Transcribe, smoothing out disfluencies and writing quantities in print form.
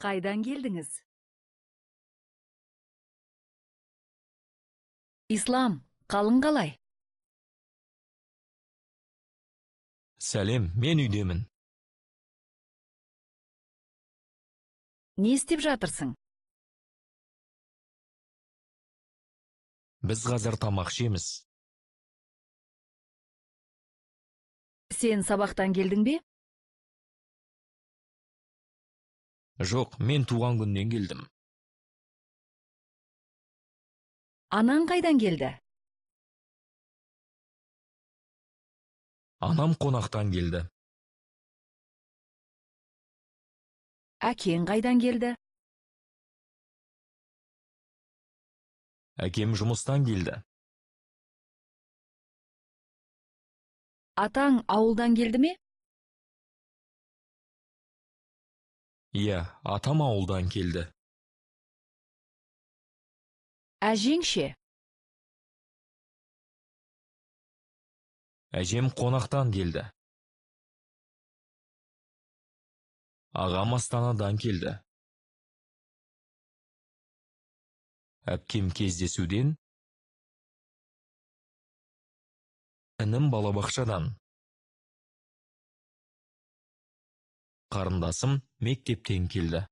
Қайдан келдіңіз? Ислам, қалың қалай? Сәлем, мен үйдемін. Не істеп жатырсың? Біз қазір тамақ жейміз. Сен сабақтан келдің бе? Жоқ, мен туған күннен келдім. Анаң қайдан келді? Анам қонақтан келді. Әкең қайдан келді? Әкем жұмыстан келді. Атаң ауылдан келді ме? Иә, атам ауылдан келді. Әжең ше? Әжем қонақтан келді. Ағам Астанадан келді. Әпкем кездесуден. Інім балабақшадан. Қарындасым мектептен келді.